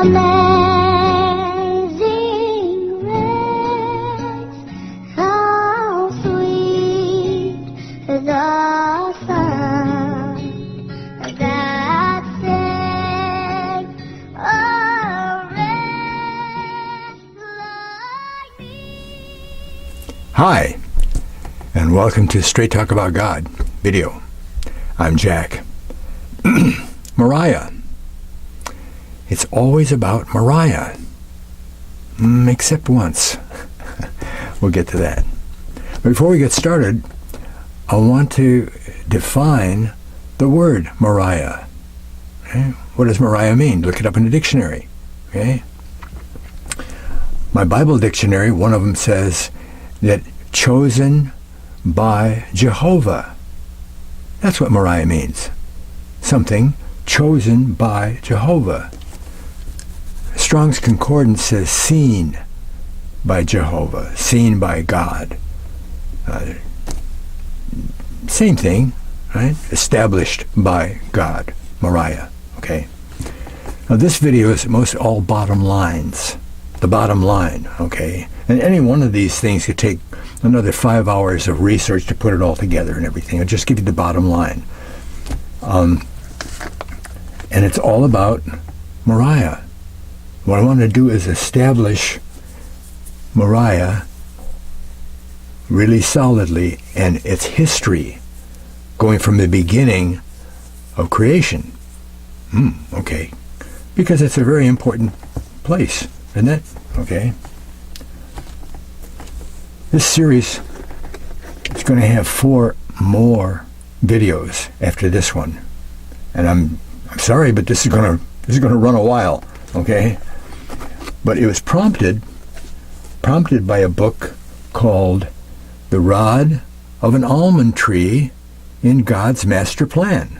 Amazing grace, how sweet the sound that saved a wretch like me. Hi, and welcome to Straight Talk About God video. I'm Jack. Moriah. It's always about Moriah. Except once. We'll get to that. But before we get started, I want to define the word Moriah. Okay? What does Moriah mean? Look it up in the dictionary. Okay? My Bible dictionary, one of them says that chosen by Jehovah. That's what Moriah means. Something chosen by Jehovah. Strong's Concordance says seen by Jehovah, seen by God. Same thing, right? Established by God, Moriah, okay? Now this video is most all bottom lines, the bottom line, okay? And any one of these things could take another 5 hours of research to put it all together and everything. I'll just give you the bottom line. And it's all about Moriah. What I want to do is establish Moriah really solidly and its history going from the beginning of creation. Okay. Because it's a very important place, isn't it? Okay. This series is going to have 4 more videos after this one. And I'm sorry, but this is going to run a while, okay? But it was prompted by a book called The Rod of an Almond Tree in God's Master Plan.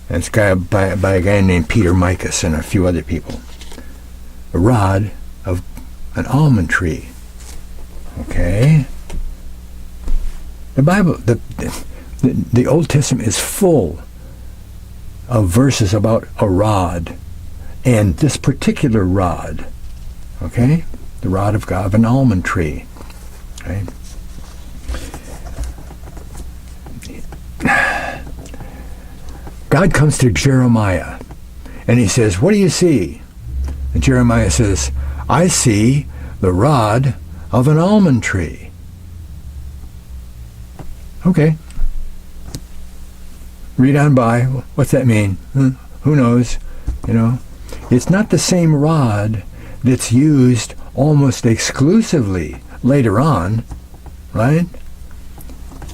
And it's by a guy named Peter Micus and a few other people. The Rod of an Almond Tree. Okay? The Bible, the Old Testament is full of verses about a rod, and this particular rod, okay? The rod of God, of an almond tree, okay? God comes to Jeremiah, and he says, what do you see? And Jeremiah says, I see the rod of an almond tree. Okay. Read on by. What's that mean? Who knows? You know, it's not the same rod that's used almost exclusively later on, right?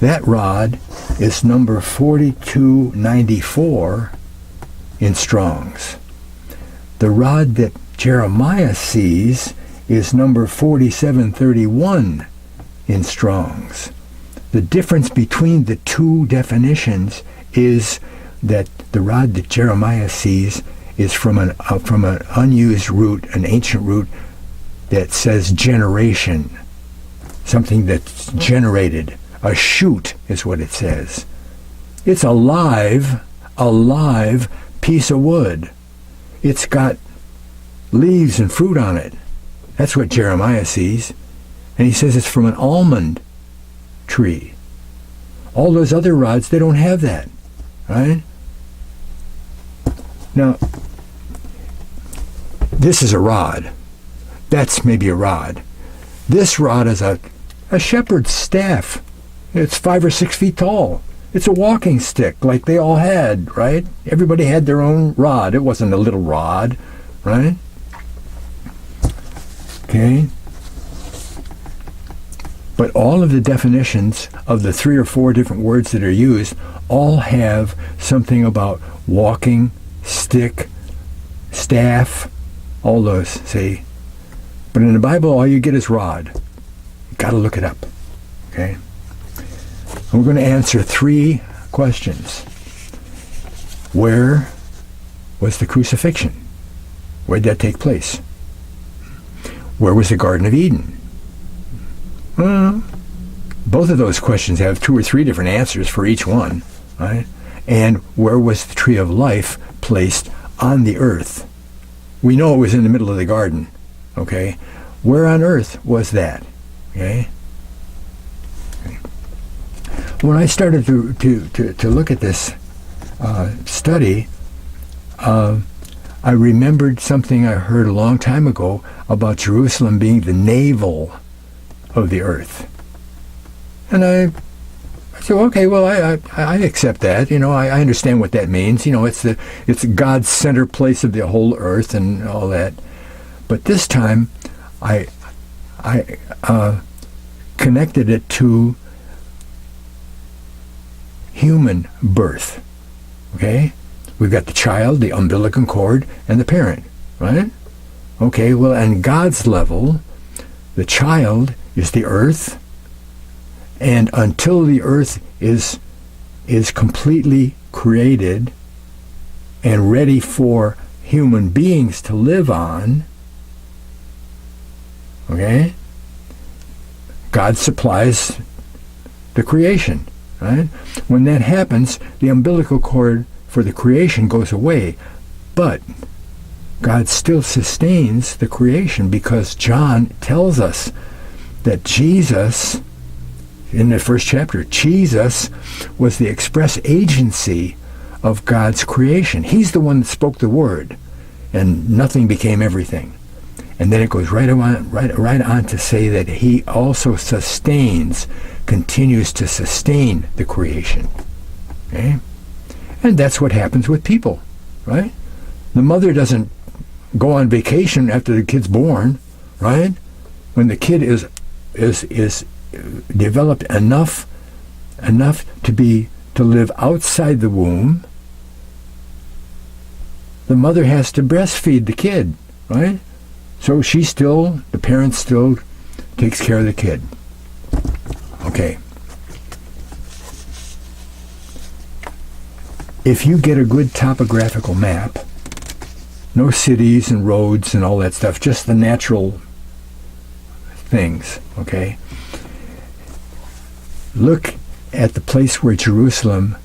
That rod is number 4294 in Strong's. The rod that Jeremiah sees is number 4731 in Strong's. The difference between the two definitions is that the rod that Jeremiah sees is from an unused root, an ancient root that says generation, something that's generated. A shoot is what it says. It's a live piece of wood. It's got leaves and fruit on it. That's what Jeremiah sees. And he says it's from an almond tree. All those other rods, they don't have that, right? Now, this is a rod. That's maybe a rod. This rod is a shepherd's staff. It's 5 or 6 feet tall. It's a walking stick like they all had, right? Everybody had their own rod. It wasn't a little rod, right? Okay. But all of the definitions of the 3 or 4 different words that are used all have something about walking, stick, staff, all those, see? But in the Bible, all you get is rod. You've got to look it up, okay? And we're going to answer 3 questions. Where was the crucifixion? Where did that take place? Where was the Garden of Eden? Both of those questions have 2 or 3 different answers for each one, right? And where was the tree of life placed on the earth? We know it was in the middle of the garden. Okay? Where on earth was that? Okay? When I started to look at this study, I remembered something I heard a long time ago about Jerusalem being the navel of the earth. And I said, okay, well, I accept that. You know, I understand what that means. You know, it's God's center place of the whole earth and all that. But this time, I connected it to human birth. Okay? We've got the child, the umbilical cord, and the parent, right? Okay, well, on God's level, the child is the earth, and until the earth is completely created and ready for human beings to live on, okay, God supplies the creation, right? When that happens, the umbilical cord for the creation goes away, but God still sustains the creation, because John tells us that Jesus, in the first chapter, Jesus was the express agency of God's creation. He's the one that spoke the word, and nothing became everything. And then it goes right on to say that he also continues to sustain the creation. Okay? And that's what happens with people, right? The mother doesn't go on vacation after the kid's born, right? When the kid is developed enough to live outside the womb, the mother has to breastfeed the kid, right? So the parent still takes care of the kid. Okay. If you get a good topographical map, no cities and roads and all that stuff, just the natural things, okay? Look at the place where Jerusalem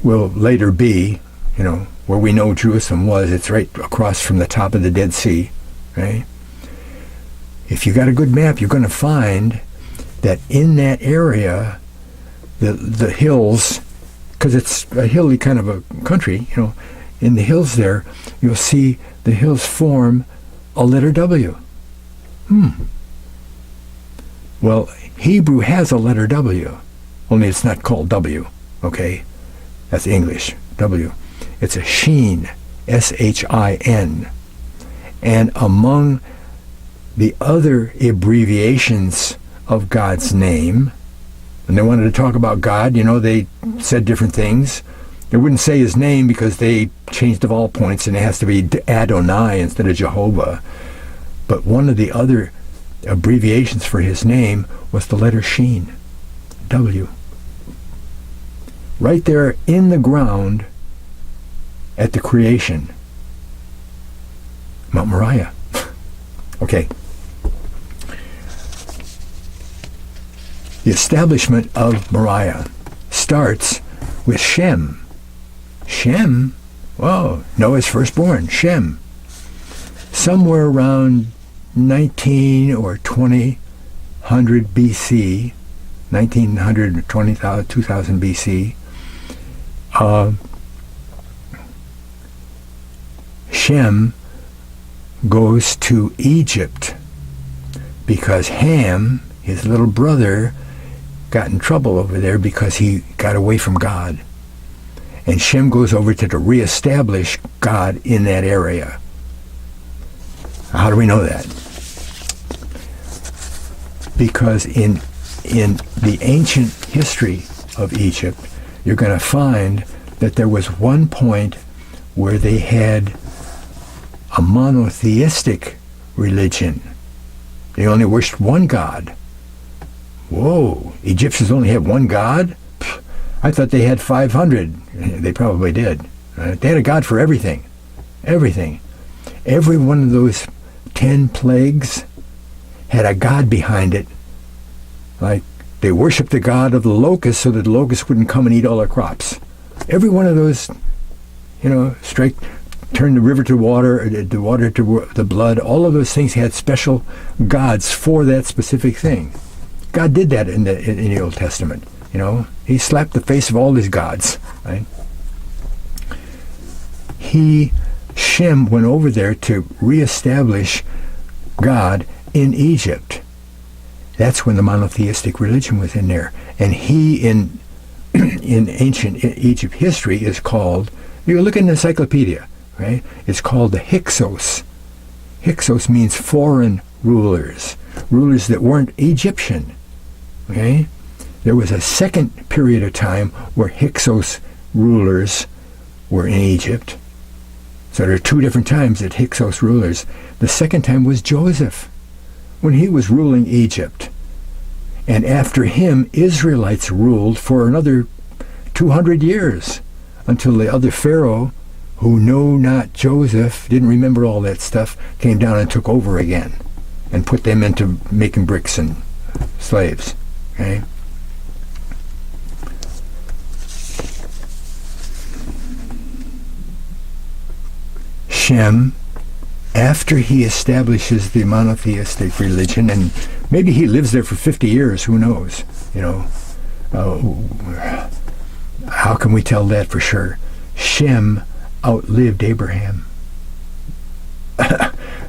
will later be, you know, where we know Jerusalem was. It's right across from the top of the Dead Sea, right? If you got a good map, you're going to find that in that area, the hills, because it's a hilly kind of a country, you know, in the hills there, you'll see the hills form a letter W. Well, Hebrew has a letter W, only it's not called W, okay? That's English, W. It's a Shin, S-H-I-N. And among the other abbreviations of God's name, when they wanted to talk about God, you know, they said different things. They wouldn't say his name because they changed the vowel points and it has to be Adonai instead of Jehovah. But one of the other abbreviations for his name was the letter Shin, W. Right there in the ground at the creation. Mount Moriah. Okay. The establishment of Moriah starts with Shem. Shem? Whoa, Noah's firstborn, Shem. Somewhere around 19 or 2000 BC, 1900 or 2000 BC, Shem goes to Egypt because Ham, his little brother, got in trouble over there because he got away from God. And Shem goes over to reestablish God in that area. How do we know that? Because in the ancient history of Egypt, you're going to find that there was one point where they had a monotheistic religion. They only worshipped one God. Whoa, Egyptians only had one God? I thought they had 500. They probably did. They had a God for everything. Everything. Every one of those 10 plagues had a God behind it. Like, they worshipped the god of the locusts so that the locusts wouldn't come and eat all their crops. Every one of those, you know, turned the river to water, the water to the blood. All of those things had special gods for that specific thing. God did that in the Old Testament. You know, he slapped the face of all his gods. Right? Shem went over there to reestablish God in Egypt. That's when the monotheistic religion was in there. And he, in ancient Egypt history, is called, you look in the encyclopedia, right? It's called the Hyksos. Hyksos means foreign rulers, rulers that weren't Egyptian. Okay? There was a second period of time where Hyksos rulers were in Egypt. So there are two different times that Hyksos rulers. The second time was Joseph, when he was ruling Egypt. And after him, Israelites ruled for another 200 years, until the other Pharaoh, who knew not Joseph, didn't remember all that stuff, came down and took over again and put them into making bricks and slaves. Okay? Shem, after he establishes the monotheistic religion, and maybe he lives there for 50 years, who knows, you know, how can we tell that for sure? Shem outlived Abraham.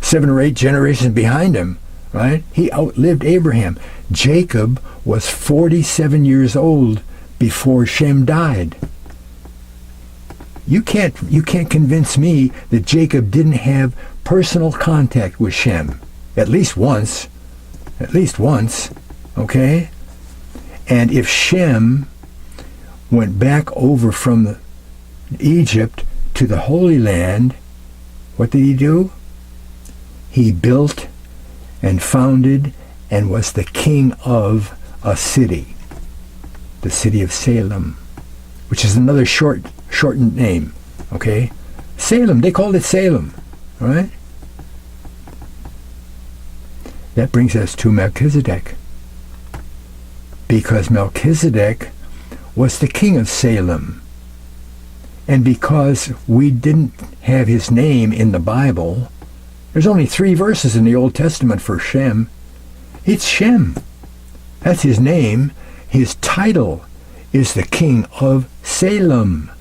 7 or 8 generations behind him, right? He outlived Abraham. Jacob was 47 years old before Shem died. You can't convince me that Jacob didn't have personal contact with Shem. At least once. Okay? And if Shem went back over from Egypt to the Holy Land, what did he do? He built and founded and was the king of a city. The city of Salem, which is another shortened name. Okay? Salem, they called it Salem. All right? That brings us to Melchizedek. Because Melchizedek was the king of Salem. And because we didn't have his name in the Bible, there's only 3 verses in the Old Testament for Shem. It's Shem. That's his name. His title is the king of Salem.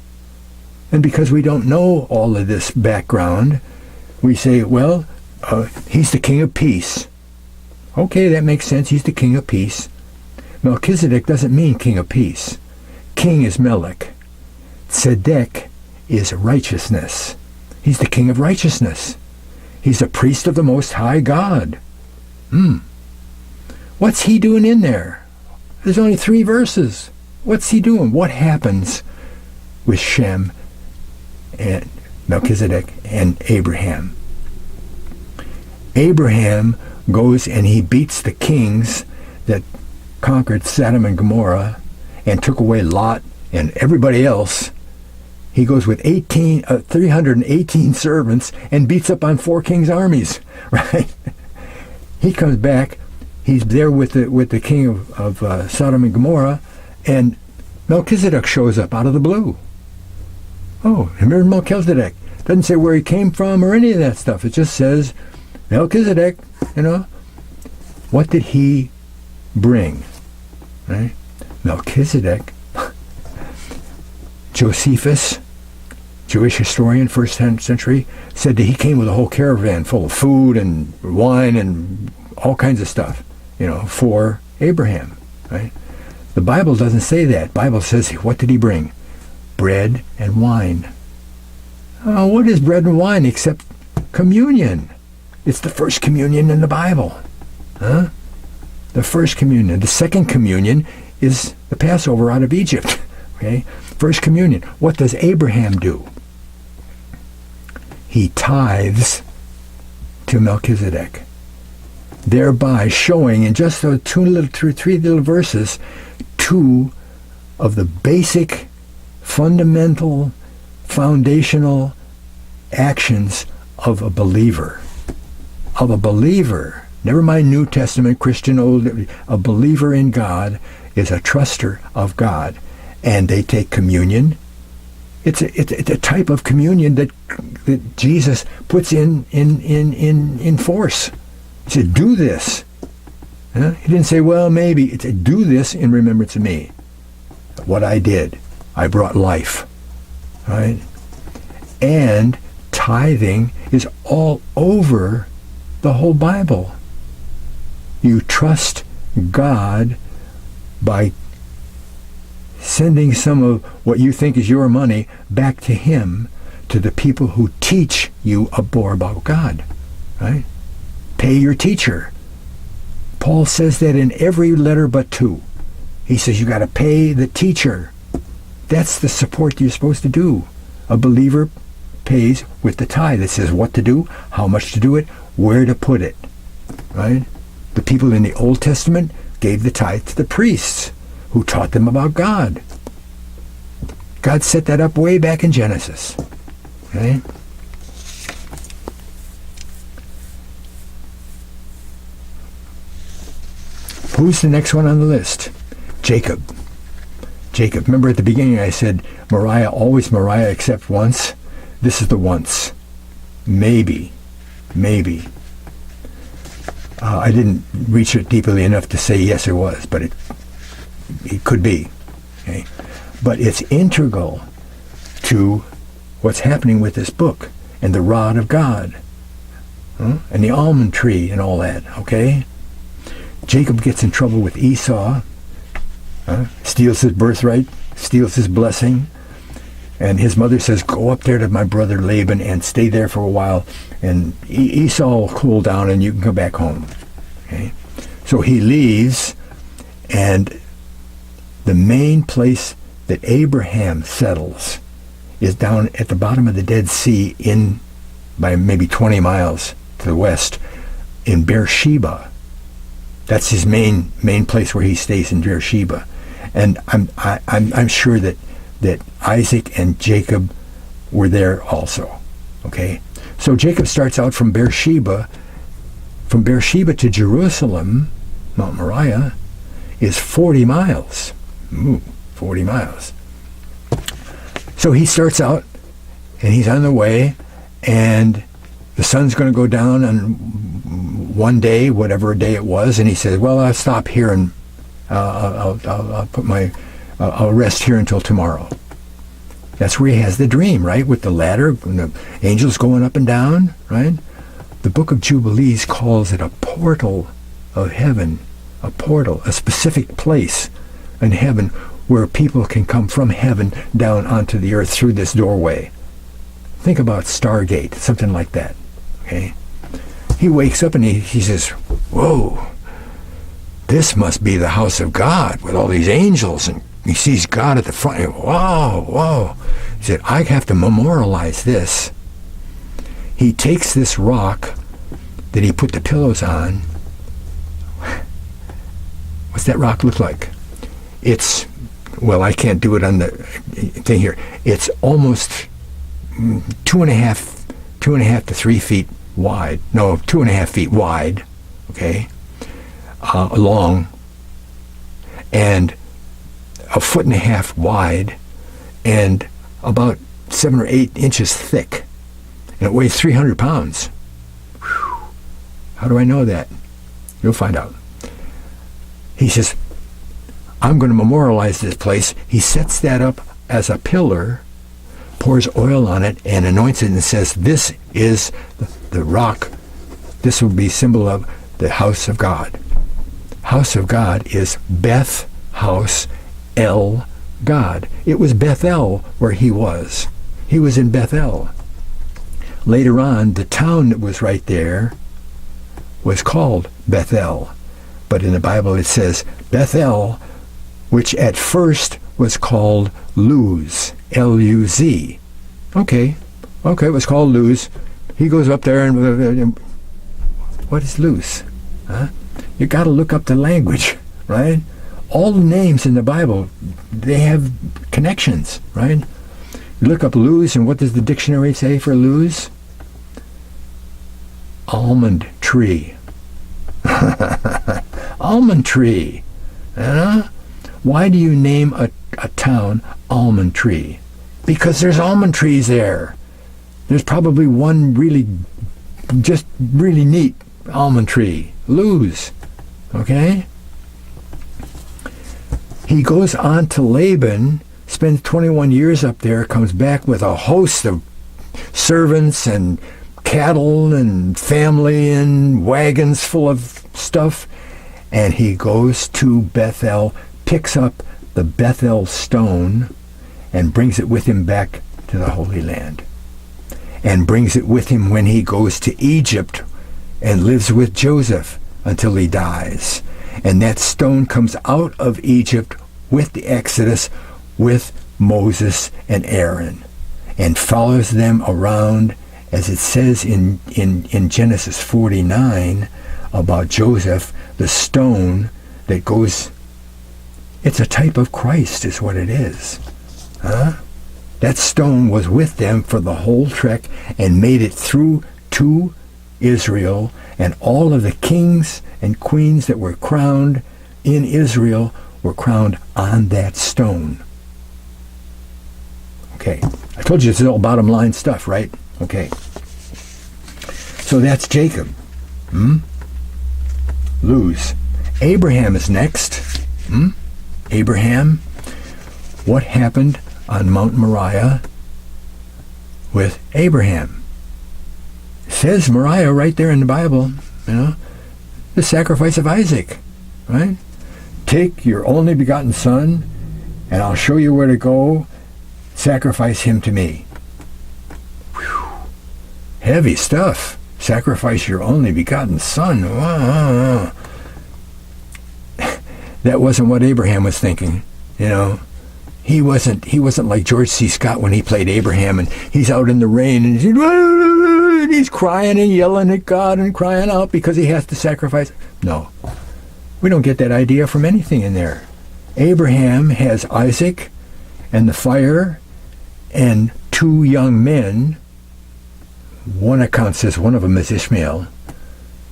And because we don't know all of this background, we say, well, he's the king of peace. Okay, that makes sense. He's the king of peace. Melchizedek doesn't mean king of peace. King is Melech. Tzedek is righteousness. He's the king of righteousness. He's a priest of the Most High God. What's he doing in there? There's only 3 verses. What's he doing? What happens with Shem and Melchizedek and Abraham? Abraham goes and he beats the kings that conquered Sodom and Gomorrah and took away Lot and everybody else. He goes with 318 servants and beats up on 4 kings' armies, right? He comes back. He's there with the king of Sodom and Gomorrah, and Melchizedek shows up out of the blue. Oh, remember Melchizedek. Doesn't say where he came from or any of that stuff. It just says Melchizedek, you know. What did he bring? Right? Melchizedek, Josephus, Jewish historian, 1st century, said that he came with a whole caravan full of food and wine and all kinds of stuff, you know, for Abraham, right? The Bible doesn't say that. The Bible says, what did he bring? Bread and wine. Oh, what is bread and wine except communion? It's the first communion in the Bible. Huh? The first communion. The second communion is the Passover out of Egypt. Okay? First communion. What does Abraham do? He tithes to Melchizedek, thereby showing in just those 3 little verses 2 of the basic, fundamental, foundational actions of a believer. Of a believer. Never mind New Testament, Christian, Old. A believer in God is a truster of God. And they take communion It's a type of communion that Jesus puts in force. He said, do this. Huh? He didn't say, well, maybe. He said, do this in remembrance of me. What I did. I brought life. Right? And tithing is all over the whole Bible. You trust God by sending some of what you think is your money back to him, to the people who teach you more about God. Right? Pay your teacher. Paul says that in every letter but 2. He says you got to pay the teacher. That's the support you're supposed to do. A believer pays with the tithe. It says what to do, how much to do it, where to put it. Right? The people in the Old Testament gave the tithe to the priests who taught them about God. God set that up way back in Genesis. Okay? Who's the next one on the list? Jacob. Jacob. Remember at the beginning I said Moriah, always Moriah except once? This is the once. Maybe. I didn't reach it deeply enough to say yes it was, but it could be. Okay? But it's integral to what's happening with this book and the rod of God. And the almond tree and all that. Okay? Jacob gets in trouble with Esau. Steals his birthright, steals his blessing. And his mother says, go up there to my brother Laban and stay there for a while, and Esau will cool down and you can go back home. Okay? So he leaves, and the main place that Abraham settles is down at the bottom of the Dead Sea, in by maybe 20 miles to the west, in Beersheba. That's his main place where he stays, in Beersheba. And I'm sure that Isaac and Jacob were there also. Okay? So Jacob starts out from Beersheba. From Beersheba to Jerusalem, Mount Moriah, is 40 miles. 40 miles. So he starts out, and he's on the way, and the sun's going to go down on one day, whatever day it was, and he says, well, I'll stop here and I'll rest here until tomorrow. That's where he has the dream, right? With the ladder and the angels going up and down, right? The book of Jubilees calls it a portal of heaven, a portal, a specific place in heaven where people can come from heaven down onto the earth through this doorway. Think about Stargate, something like that, okay? He wakes up and he says, whoa, this must be the house of God with all these angels, and he sees God at the front. Whoa. He said, I have to memorialize this. He takes this rock that he put the pillows on. What's that rock look like? It's, well, I can't do it on the thing here. It's almost 2.5 to 3 feet wide. No, 2.5 feet wide, okay, long, and 1.5 feet wide, and about 7 or 8 inches thick, and it weighs 300 pounds. Whew. How do I know that? You'll find out. He says, I'm going to memorialize this place. He sets that up as a pillar, pours oil on it, and anoints it, and says, this is the rock. This will be symbol of the house of God. House of God is Beth House El God. It was Bethel where he was. He was in Bethel. Later on, the town that was right there was called Bethel. But in the Bible it says Bethel, which at first was called Luz, L-U-Z. Okay, it was called Luz. He goes up there and what is Luz? Huh? You got to look up the language, right? All the names in the Bible, they have connections, right? You look up Luz, and what does the dictionary say for Luz? Almond tree. Almond tree. Why do you name a town Almond Tree? Because there's almond trees there. There's probably one really neat almond tree. Luz. Okay? He goes on to Laban, spends 21 years up there, comes back with a host of servants and cattle and family and wagons full of stuff. And he goes to Bethel, picks up the Bethel stone, and brings it with him back to the Holy Land. And brings it with him when he goes to Egypt and lives with Joseph until he dies. And that stone comes out of Egypt with the Exodus, with Moses and Aaron, and follows them around, as it says in Genesis 49 about Joseph, the stone that goes, it's a type of Christ is what it is. Huh? That stone was with them for the whole trek and made it through to Israel, and all of the kings and queens that were crowned in Israel were crowned on that stone. Okay, I told you this is all bottom line stuff, right? Okay. So that's Jacob. Luz. Abraham is next. Abraham. What happened on Mount Moriah with Abraham? It says Moriah right there in the Bible, the sacrifice of Isaac, right? Take your only begotten son, and I'll show you where to go. Sacrifice him to me. Whew. Heavy stuff. Sacrifice your only begotten son. That wasn't what Abraham was thinking, He wasn't like George C. Scott when he played Abraham, and he's out in the rain and he's crying and yelling at God and crying out because he has to sacrifice. No, we don't get that idea from anything in there. Abraham has Isaac and the fire and two young men. One account says one of them is Ishmael.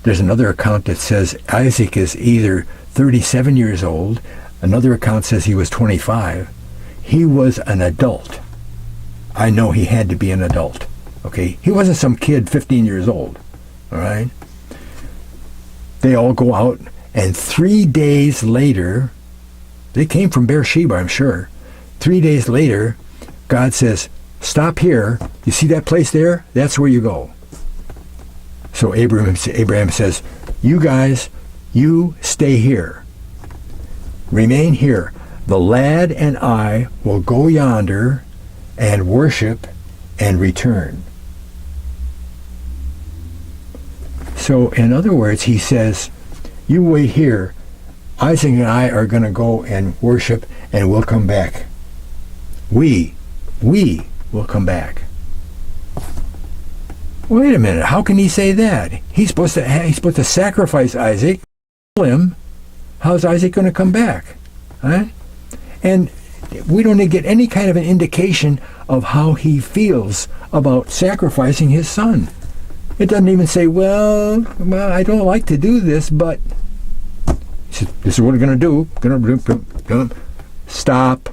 There's another account that says Isaac is either 37 years old. Another account says he was 25. He was an adult. I know he had to be an adult. Okay? He wasn't some kid 15 years old. All right? They all go out, and 3 days later, they came from Beersheba, I'm sure. 3 days later, God says, stop here. You see that place there? That's where you go. So Abraham says, you guys, you stay here. Remain here. The lad and I will go yonder and worship and return. So, in other words, he says, you wait here. Isaac and I are going to go and worship, and we'll come back. We will come back. Wait a minute. How can he say that? He's supposed to sacrifice Isaac. Kill him. How's Isaac going to come back? Huh? And we don't get any kind of an indication of how he feels about sacrificing his son. It doesn't even say, well, I don't like to do this, but this is what we're going to do. Stop.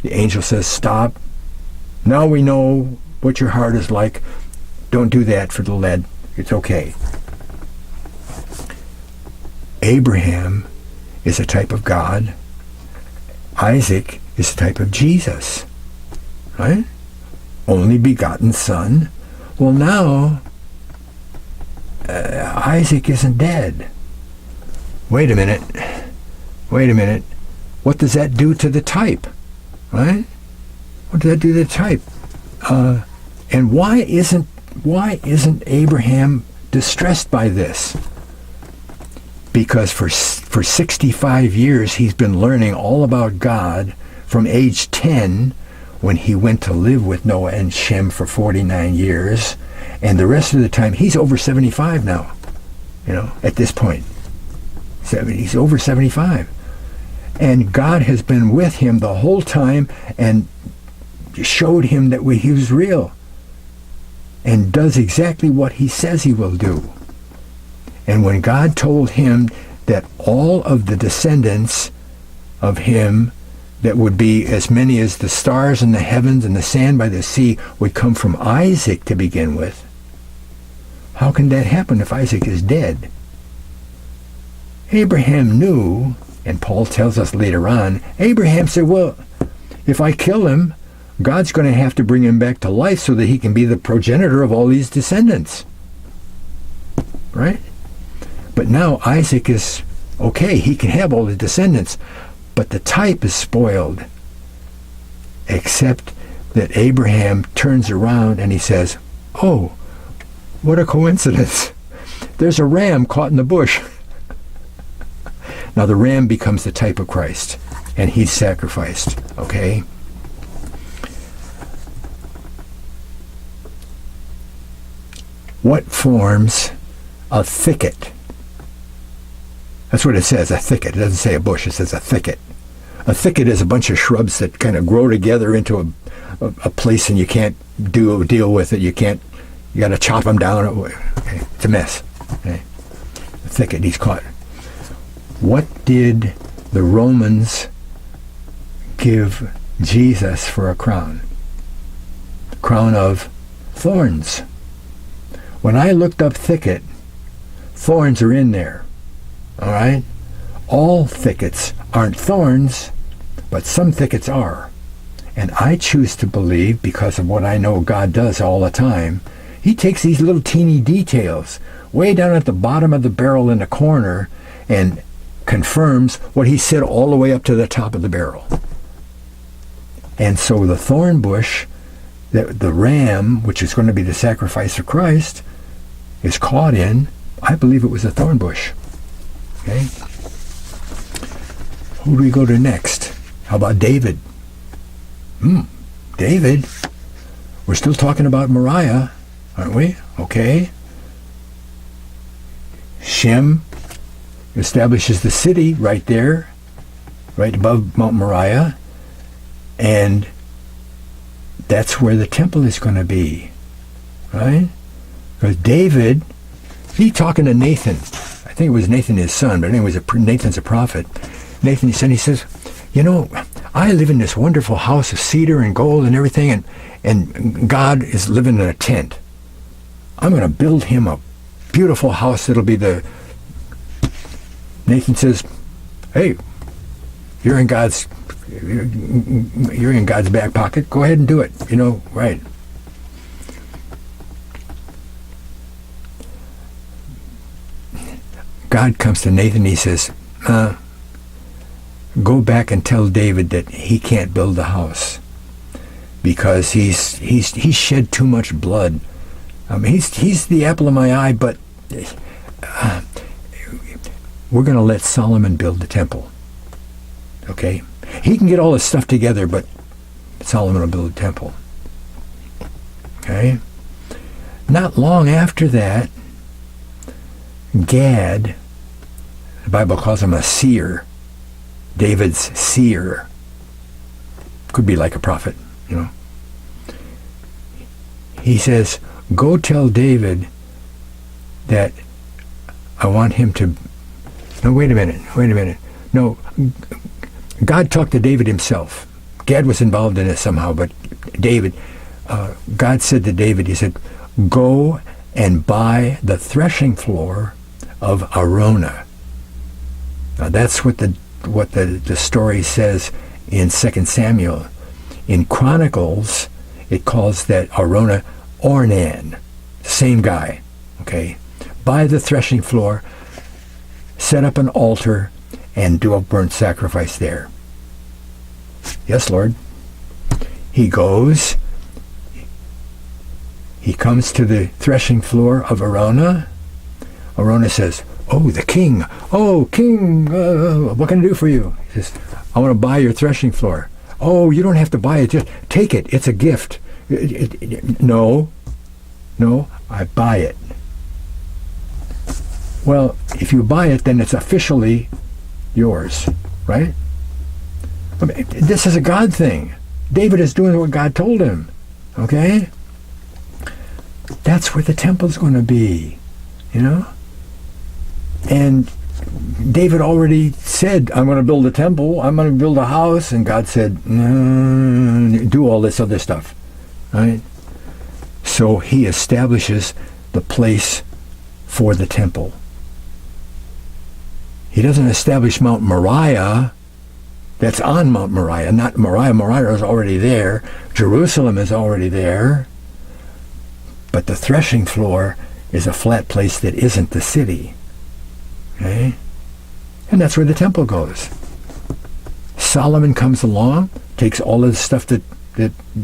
The angel says, stop. Now we know what your heart is like. Don't do that for the lad. It's okay. Abraham is a type of God. Isaac is a type of Jesus. Right? Only begotten son. Well, now, Isaac isn't dead. Wait a minute. What does that do to the type? Right? What does that do to the type? And why isn't Abraham distressed by this? Because for 65 years he's been learning all about God from age 10 when he went to live with Noah and Shem for 49 years. And the rest of the time, he's over 75 now, at this point. He's over 75. And God has been with him the whole time and showed him that he was real and does exactly what he says he will do. And when God told him that all of the descendants of him that would be as many as the stars in the heavens and the sand by the sea would come from Isaac to begin with. How can that happen if Isaac is dead? Abraham knew, and Paul tells us later on, Abraham said, well, if I kill him, God's going to have to bring him back to life so that he can be the progenitor of all these descendants. Right? But now Isaac is okay, he can have all the descendants, but the type is spoiled. Except that Abraham turns around and he says, oh, what a coincidence. There's a ram caught in the bush. Now the ram becomes the type of Christ, and he's sacrificed, okay? What forms a thicket? That's what it says, a thicket. It doesn't say a bush, it says a thicket. A thicket is a bunch of shrubs that kind of grow together into a place, and you can't deal with it. You got to chop them down. Okay. It's a mess. Okay. A thicket, he's caught. What did the Romans give Jesus for a crown? A crown of thorns. When I looked up thicket, thorns are in there. All right? All thickets aren't thorns, but some thickets are. And I choose to believe, because of what I know God does all the time, he takes these little teeny details way down at the bottom of the barrel in the corner and confirms what he said all the way up to the top of the barrel. And so the thorn bush, the ram, which is going to be the sacrifice of Christ, is caught in, I believe it was a thorn bush. Okay? Who do we go to next? How about David? David? We're still talking about Moriah, aren't we? Okay. Shem establishes the city right there, right above Mount Moriah, and that's where the temple is going to be, right? Because David, he's talking to Nathan. I think it was Nathan, his son, but anyway, Nathan's a prophet. Nathan, his son, he says, you know, I live in this wonderful house of cedar and gold and everything, and God is living in a tent. I'm going to build him a beautiful house that'll be the... Nathan says, hey, you're in God's back pocket. Go ahead and do it. You know, right. God comes to Nathan, he says, go back and tell David that he can't build the house because he's shed too much blood. He's the apple of my eye, but we're going to let Solomon build the temple. Okay? He can get all his stuff together, but Solomon will build the temple. Okay? Not long after that, Gad, the Bible calls him a seer, David's seer. Could be like a prophet, you know. He says, go tell David that I want him to... No, wait a minute. No, God talked to David himself. Gad was involved in it somehow, but David, God said to David, he said, go and buy the threshing floor of Araunah. Now that's what the story says in 2 Samuel. In Chronicles, it calls that Araunah Ornan. Same guy. Okay? Buy the threshing floor, set up an altar, and do a burnt sacrifice there. Yes, Lord. He goes. He comes to the threshing floor of Araunah. Araunah says, oh, the king. Oh, king, what can I do for you? He says, I want to buy your threshing floor. Oh, you don't have to buy it. Just take it. It's a gift. No, I buy it. Well, if you buy it, then it's officially yours, right? I mean, this is a God thing. David is doing what God told him, okay? That's where the temple's going to be, you know? And David already said, I'm going to build a temple, I'm going to build a house, and God said, no, do all this other stuff, right? So he establishes the place for the temple. He doesn't establish Mount Moriah. That's on Mount Moriah, not Moriah. Moriah is already there. Jerusalem is already there. But the threshing floor is a flat place that isn't the city. Okay? And that's where the temple goes. Solomon comes along, takes all of the stuff that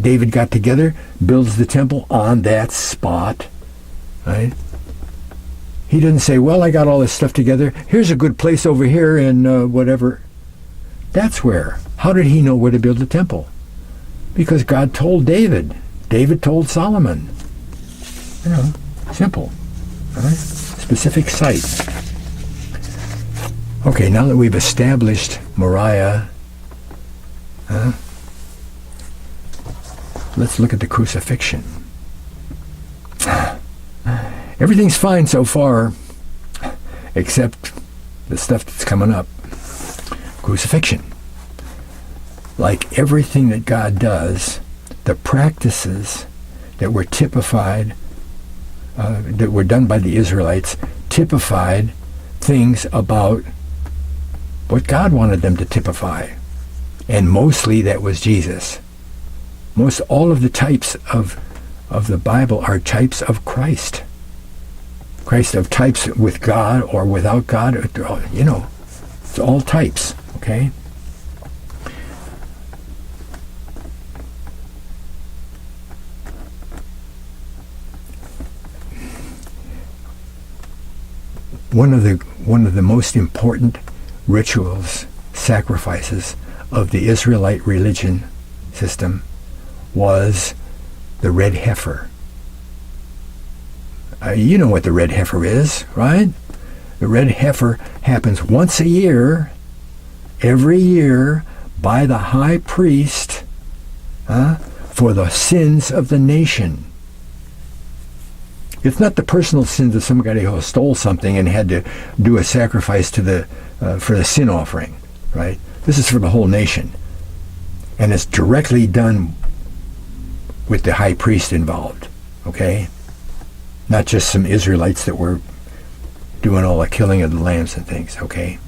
David got together, builds the temple on that spot. Right? He didn't say, well, I got all this stuff together. Here's a good place over here in whatever. That's where. How did he know where to build the temple? Because God told David. David told Solomon. You know, simple. All right? Specific site. Okay, now that we've established Moriah, let's look at the crucifixion. Everything's fine so far, except the stuff that's coming up. Crucifixion. Like everything that God does, the practices that were typified, that were done by the Israelites, typified things about what God wanted them to typify. And mostly that was Jesus. Most all of the types of the Bible are types of Christ. Christ of types with God or without God, you know, it's all types, okay? One of the most important rituals, sacrifices of the Israelite religion system was the red heifer. You know what the red heifer is, right? The red heifer happens once a year, every year, by the high priest for the sins of the nation. It's not the personal sins of somebody who stole something and had to do a sacrifice to for the sin offering, right? This is for the whole nation. And it's directly done with the high priest involved, okay? Not just some Israelites that were doing all the killing of the lambs and things, okay?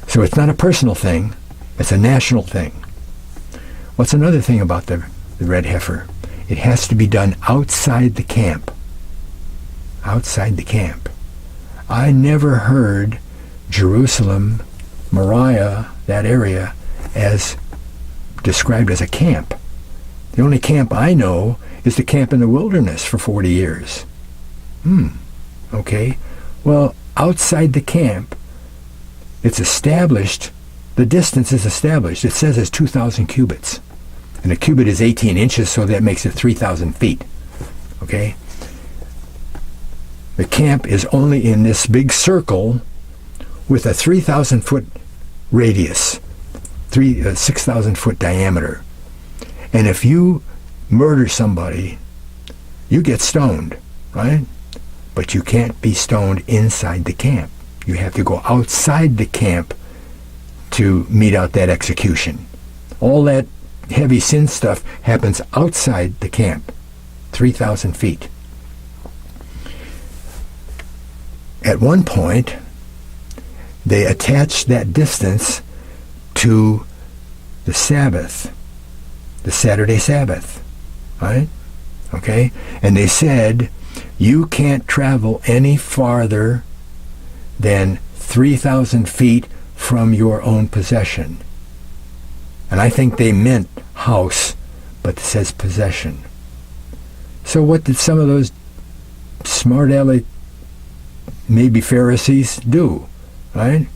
So it's not a personal thing, it's a national thing. What's another thing about the red heifer? It has to be done outside the camp. Outside the camp. I never heard Jerusalem, Moriah, that area, as described as a camp. The only camp I know is the camp in the wilderness for 40 years. Okay. Well, outside the camp, it's established, the distance is established. It says it's 2,000 cubits. And a cubit is 18 inches, so that makes it 3,000 feet. Okay? The camp is only in this big circle with a 3,000-foot radius, 6,000-foot diameter. And if you murder somebody, you get stoned, right? But you can't be stoned inside the camp. You have to go outside the camp to mete out that execution. All that heavy sin stuff happens outside the camp, 3,000 feet. At one point, they attached that distance to the Sabbath, the Saturday Sabbath, right? Okay? And they said, you can't travel any farther than 3,000 feet from your own possession. And I think they meant house, but it says possession. So what did some of those smart aleck, maybe Pharisees, do? Right?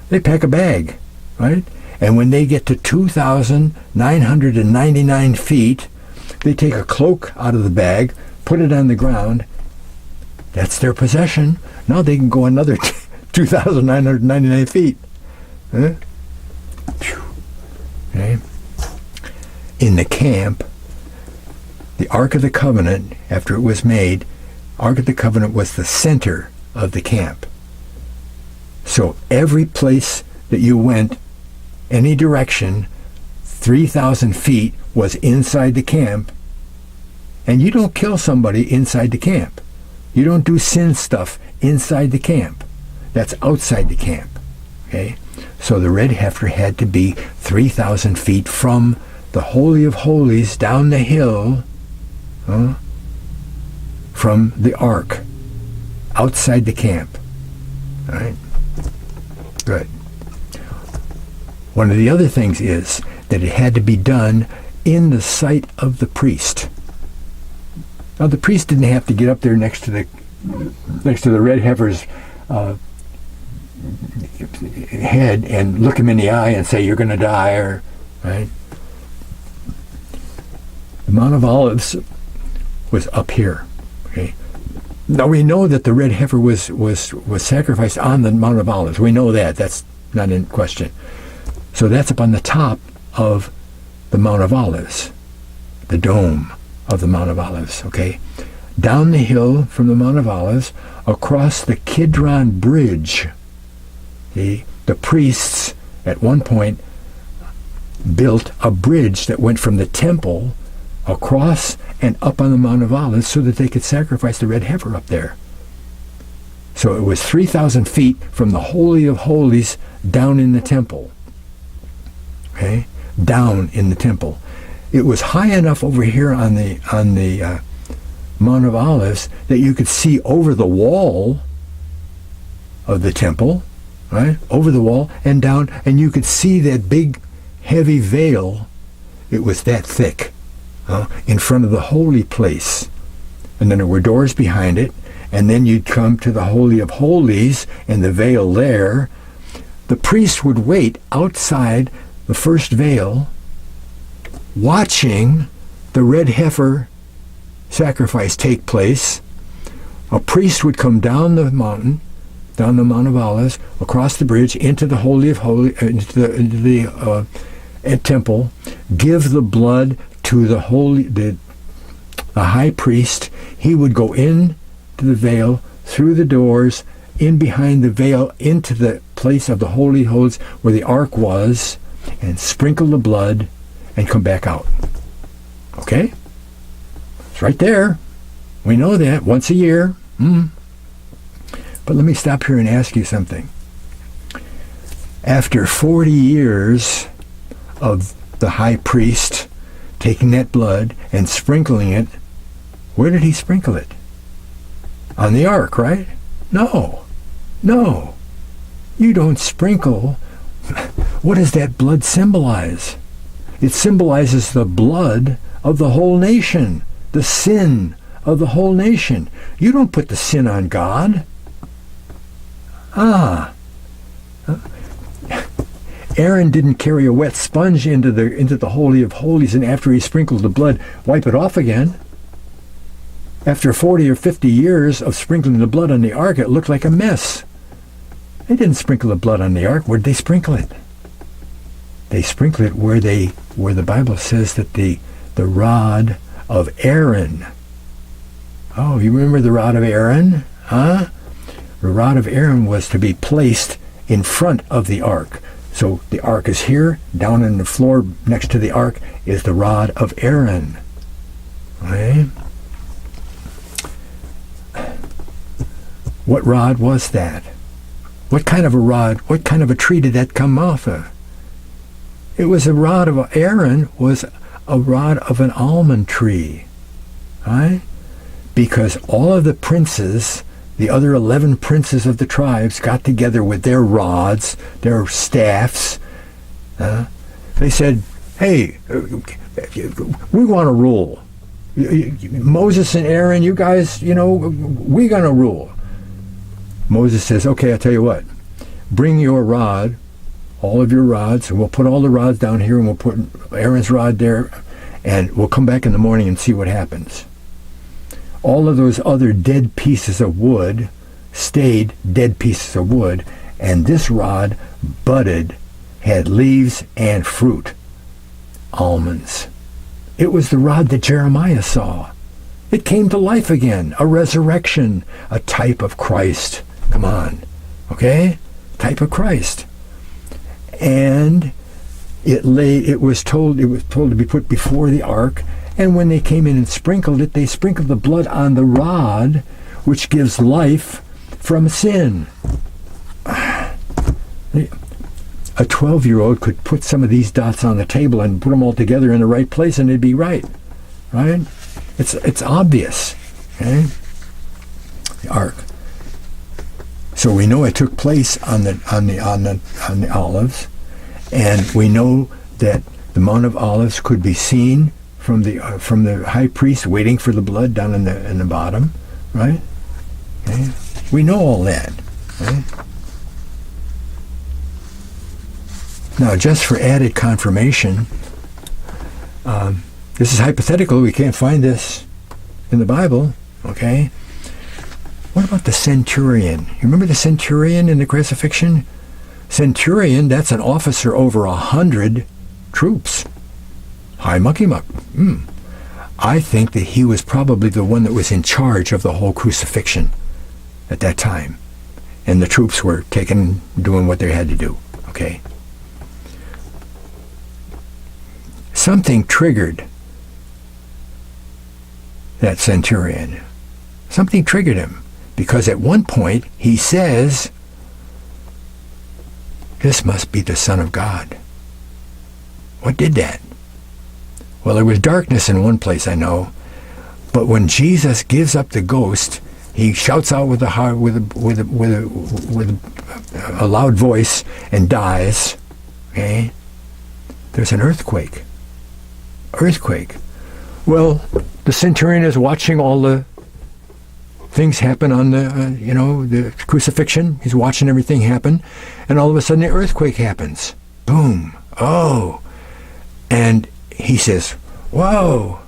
They pack a bag, right? And when they get to 2,999 feet, they take a cloak out of the bag, put it on the ground. That's their possession. Now they can go another 2,999 feet. Huh? Okay. In the camp, the Ark of the Covenant, after it was made, Ark of the Covenant was the center of the camp. So every place that you went, any direction, 3,000 feet was inside the camp. And you don't kill somebody inside the camp. You don't do sin stuff inside the camp. That's outside the camp. Okay? So the red heifer had to be 3,000 feet from the Holy of Holies down the hill, from the ark, outside the camp. All right? Good. One of the other things is that it had to be done in the sight of the priest. Now the priest didn't have to get up there next to the red heifer's head and look him in the eye and say, "You're going to die," or right. The Mount of Olives was up here. Okay. Now we know that the red heifer was sacrificed on the Mount of Olives. We know that. That's not in question. So that's up on the top of the Mount of Olives, the dome of the Mount of Olives. Okay, down the hill from the Mount of Olives, across the Kidron Bridge. The priests at one point built a bridge that went from the temple across and up on the Mount of Olives so that they could sacrifice the red heifer up there. So it was 3,000 feet from the Holy of Holies down in the temple. Okay, down in the temple. It was high enough over here on the Mount of Olives that you could see over the wall of the temple, right? Over the wall and down, and you could see that big, heavy veil. It was that thick in front of the holy place. And then there were doors behind it, and then you'd come to the Holy of Holies and the veil there. The priest would wait outside the first veil, watching the red heifer sacrifice take place. A priest would come down the mountain, down the Mount of Olives, across the bridge into the Holy of Holies, into the temple, give the blood to the high priest. He would go in to the veil, through the doors, in behind the veil, into the place of the Holy of Holies where the ark was, and sprinkle the blood and come back out. Okay? It's right there. We know that once a year. But let me stop here and ask you something. After 40 years of the high priest taking that blood and sprinkling it, where did he sprinkle it? On the ark, right? No. You don't sprinkle. What does that blood symbolize? It symbolizes the blood of the whole nation, the sin of the whole nation. You don't put the sin on God. Aaron didn't carry a wet sponge into the Holy of Holies and after he sprinkled the blood, wipe it off again. After 40 or 50 years of sprinkling the blood on the ark, it looked like a mess. They didn't sprinkle the blood on the ark. Where did they sprinkle it? They sprinkled it where the Bible says that the rod of Aaron. Oh, you remember the rod of Aaron? The rod of Aaron was to be placed in front of the ark. So the ark is here. Down on the floor next to the ark is the rod of Aaron. Okay? What rod was that? What kind of a rod, what kind of a tree did that come off of? It was a rod of Aaron, was a rod of an almond tree. Right? Because all of the princes, the other 11 princes of the tribes, got together with their rods, their staffs. They said, hey, we want to rule. Moses and Aaron, you guys, we're going to rule. Moses says, okay, I'll tell you what. Bring your rod, all of your rods, and we'll put all the rods down here, and we'll put Aaron's rod there, and we'll come back in the morning and see what happens. All of those other dead pieces of wood stayed dead pieces of wood, and this rod budded, had leaves and fruit, almonds. It was the rod that Jeremiah saw. It came to life again, a resurrection, a type of Christ. Come on, okay? type of Christ. And it was told to be put before the ark, and when they came in and sprinkled it, they sprinkled the blood on the rod, which gives life from sin. A 12-year-old could put some of these dots on the table and put them all together in the right place, and it'd be right. Right? It's obvious. Okay? The ark. So we know it took place on the olives, and we know that the Mount of Olives could be seen from the high priest waiting for the blood down in the bottom, right? Okay? We know all that. Right? Now, just for added confirmation, this is hypothetical. We can't find this in the Bible. Okay. What about the centurion? You remember the centurion in the crucifixion? Centurion, that's an officer over 100 troops. Hi, mucky muck. I think that he was probably the one that was in charge of the whole crucifixion at that time. And the troops were doing what they had to do. Okay? Something triggered that centurion. Something triggered him. Because at one point he says, "This must be the Son of God." What did that? Well, there was darkness in one place, I know. But when Jesus gives up the ghost, he shouts out with a loud voice and dies. Okay? There's an earthquake. Earthquake. Well, the centurion is watching all the things happen on the crucifixion. He's watching everything happen, and all of a sudden the earthquake happens. Boom. Oh. And he says, "Whoa."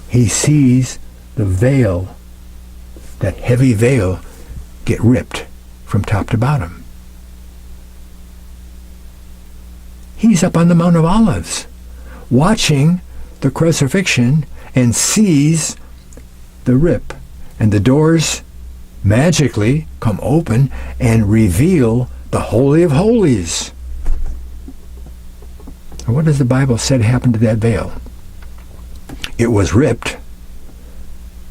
He sees the veil, that heavy veil, get ripped from top to bottom. He's up on the Mount of Olives, watching the crucifixion, and sees the rip, and the doors magically come open and reveal the Holy of Holies. And what does the Bible say happened to that veil? It was ripped.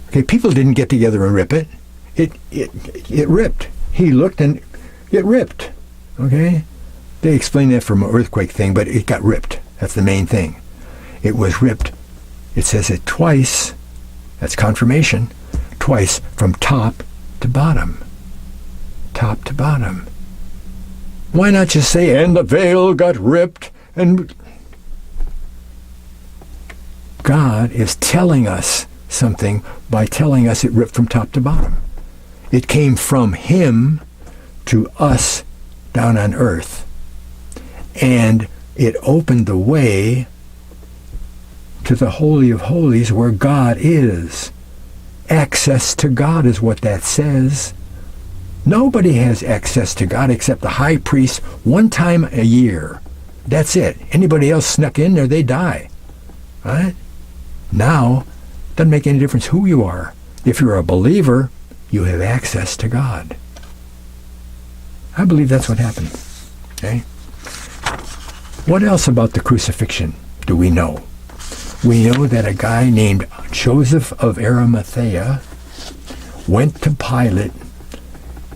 Okay, people didn't get together and rip it. It ripped. He looked and it ripped. Okay? They explained that from an earthquake thing, but it got ripped. That's the main thing. It was ripped. It says it twice. That's confirmation. Twice, from top to bottom. Top to bottom. Why not just say, "And the veil got ripped," and God is telling us something by telling us it ripped from top to bottom. It came from him to us down on earth. And it opened the way to the Holy of Holies, where God is. Access to God is what that says. Nobody has access to God except the high priest one time a year. That's it. Anybody else snuck in there, they die. Right? Now, it doesn't make any difference who you are. If you're a believer, you have access to God. I believe that's what happened. Okay? What else about the crucifixion do we know? We know that a guy named Joseph of Arimathea went to Pilate,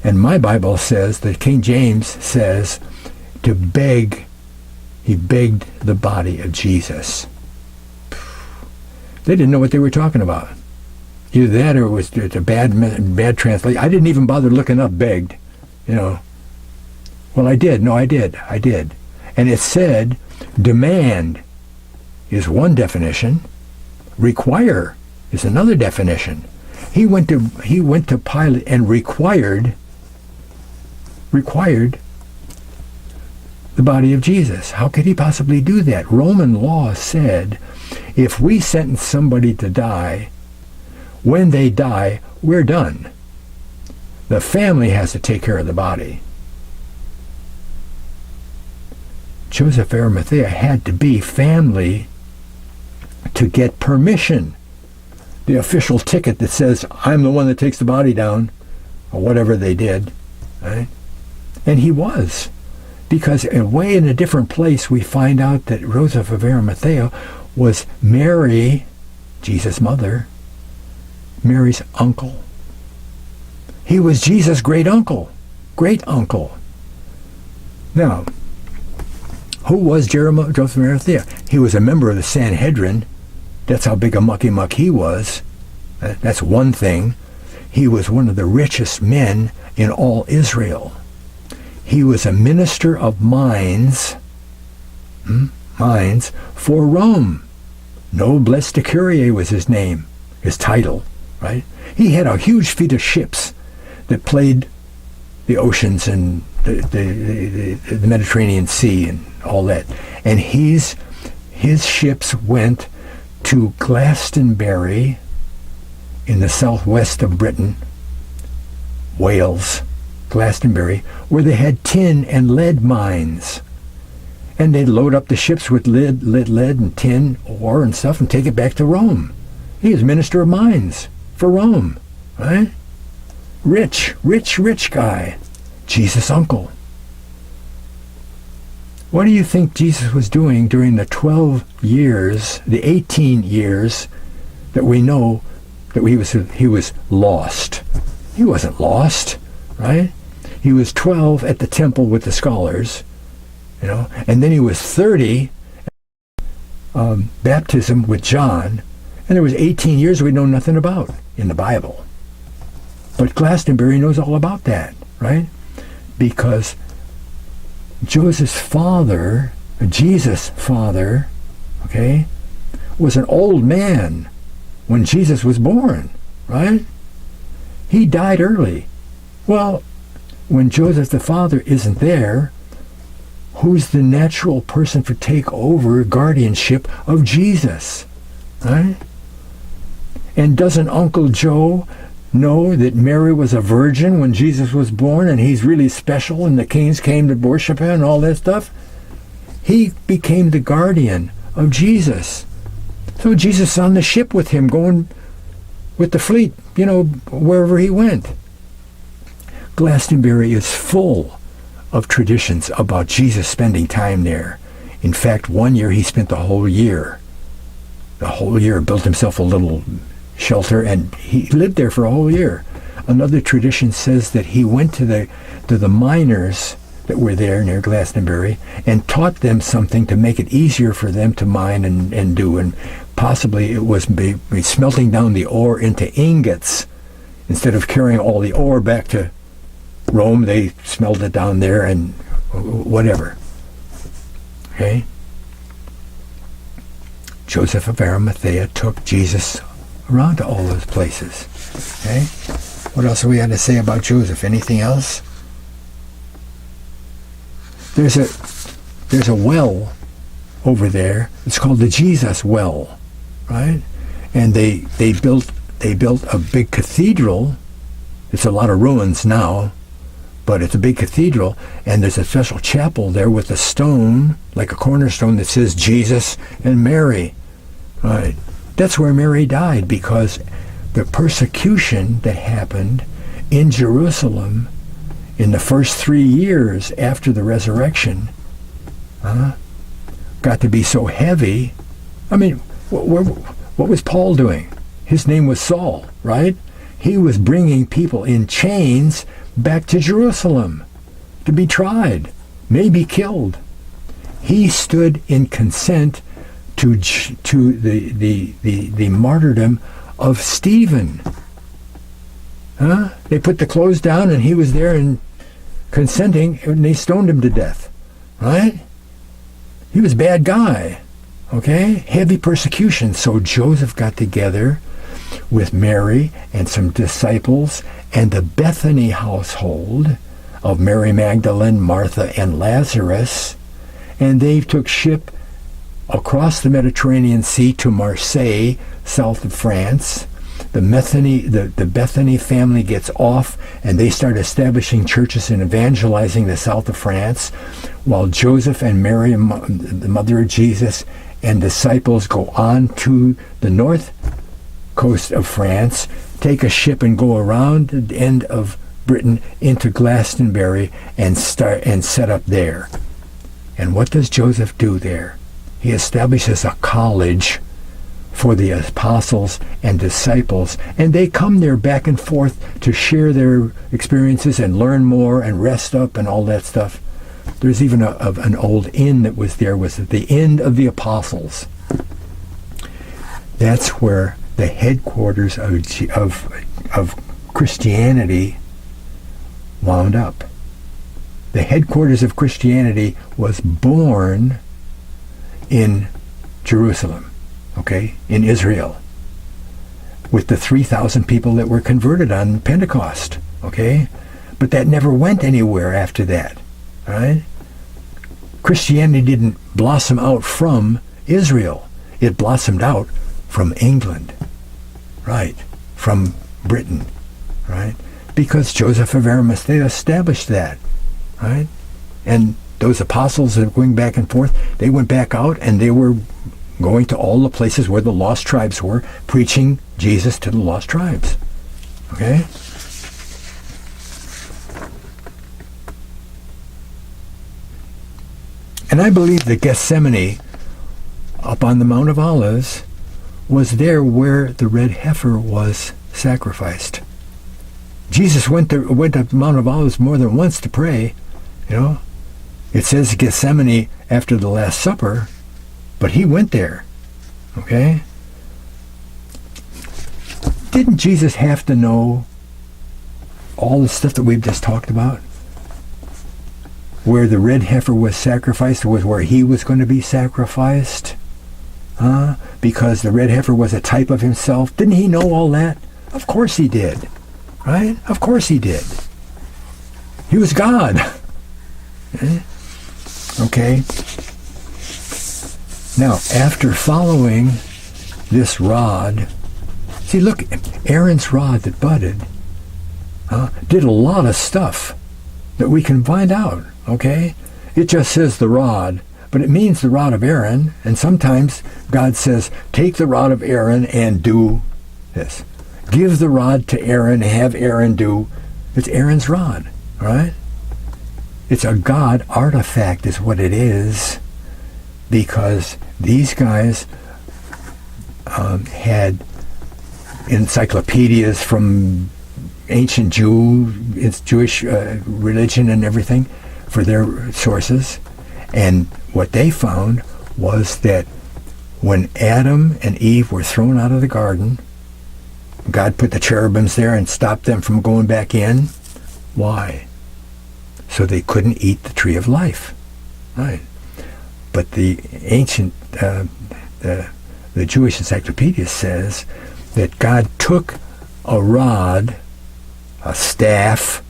and my Bible says, the King James says, to beg. He begged the body of Jesus. They didn't know what they were talking about. Either that or it was a bad translation. I didn't even bother looking up begged, Well, I did. No, I did. And it said, demand is one definition. Require is another definition. He went to Pilate and required the body of Jesus. How could he possibly do that? Roman law said, if we sentence somebody to die, when they die, we're done. The family has to take care of the body. Joseph of Arimathea had to be family to get permission. The official ticket that says, I'm the one that takes the body down, or whatever they did, right? And he was. Because way in a different place, we find out that Joseph of Arimathea was Mary, Jesus' mother, Mary's uncle. He was Jesus' great uncle. Great uncle. Now, who was Joseph of Arimathea? He was a member of the Sanhedrin. That's how big a mucky muck he was. That's one thing. He was one of the richest men in all Israel. He was a minister of mines for Rome. Noblesse de Curie was his name, his title, right? He had a huge fleet of ships that played the oceans and the Mediterranean Sea and all that. And his ships went to Glastonbury in the southwest of Britain, Wales, Glastonbury, where they had tin and lead mines. And they'd load up the ships with lead and tin ore and stuff and take it back to Rome. He was minister of mines for Rome, right? Rich guy. Jesus' uncle. What do you think Jesus was doing during the 12 years, the 18 years that we know that he was lost? He wasn't lost, right? He was 12 at the temple with the scholars, and then he was 30 baptism with John, and there was 18 years we know nothing about in the Bible. But Glastonbury knows all about that, right? Because Joseph's father, Jesus' father, okay, was an old man when Jesus was born, right? He died early. Well, when Joseph the father isn't there, who's the natural person to take over guardianship of Jesus, right? And doesn't Uncle Joe know that Mary was a virgin when Jesus was born and he's really special and the kings came to worship him and all that stuff? He became the guardian of Jesus. So Jesus is on the ship with him, going with the fleet, wherever he went. Glastonbury is full of traditions about Jesus spending time there. In fact, one year he spent the whole year, built himself a little shelter, and he lived there for a whole year. Another tradition says that he went to the miners that were there near Glastonbury and taught them something to make it easier for them to mine and do. And possibly it was smelting down the ore into ingots. Instead of carrying all the ore back to Rome, they smelled it down there and whatever. Okay? Joseph of Arimathea took Jesus around to all those places. Okay? What else do we have to say about Joseph? Anything else? There's a well over there. It's called the Jesus Well, right? And they built a big cathedral. It's a lot of ruins now, but it's a big cathedral, and there's a special chapel there with a stone, like a cornerstone, that says Jesus and Mary. Right? That's where Mary died, because the persecution that happened in Jerusalem in the first 3 years after the resurrection got to be so heavy. I mean, what was Paul doing? His name was Saul, right? He was bringing people in chains back to Jerusalem to be tried, maybe killed. He stood in consent to the martyrdom of Stephen. They put the clothes down and he was there and consenting, and they stoned him to death, right? He was a bad guy, okay? Heavy persecution. So Joseph got together with Mary and some disciples and the Bethany household of Mary Magdalene, Martha, and Lazarus, and they took ship across the Mediterranean Sea to Marseille, south of France. The Bethany family gets off, and they start establishing churches and evangelizing the south of France, while Joseph and Mary, the mother of Jesus, and disciples go on to the north coast of France, take a ship and go around the end of Britain into Glastonbury and set up there. And what does Joseph do there? He establishes a college for the apostles and disciples, and they come there back and forth to share their experiences and learn more and rest up and all that stuff. There's even an old inn that was there, was the Inn of the Apostles. That's where the headquarters of Christianity wound up. The headquarters of Christianity was born in Jerusalem, okay, in Israel, with the 3,000 people that were converted on Pentecost, okay? But that never went anywhere after that, right? Christianity didn't blossom out from Israel. It blossomed out from England, right, from Britain, right? Because Joseph of Arimathea established that, right? And those apostles that were going back and forth, they went back out and they were going to all the places where the lost tribes were, preaching Jesus to the lost tribes, okay? And I believe that Gethsemane, up on the Mount of Olives, was there where the red heifer was sacrificed. Jesus went up the Mount of Olives more than once to pray, you know. It says Gethsemane after the Last Supper, but he went there, okay? Didn't Jesus have to know all the stuff that we've just talked about? Where the red heifer was sacrificed was where he was going to be sacrificed? Because the red heifer was a type of himself. Didn't he know all that? Of course he did, right? Of course he did. He was God. Okay? Now, after following this rod, see, look, Aaron's rod that budded did a lot of stuff that we can find out, okay? It just says the rod, but it means the rod of Aaron, and sometimes God says, take the rod of Aaron and do this. Give the rod to Aaron, have Aaron do. It's Aaron's rod, right? It's a God artifact is what it is, because these guys had encyclopedias from ancient Jewish religion and everything for their sources. And what they found was that when Adam and Eve were thrown out of the garden, God put the cherubims there and stopped them from going back in. Why? So they couldn't eat the tree of life, right? But the ancient, the Jewish encyclopedia says that God took a rod, a staff.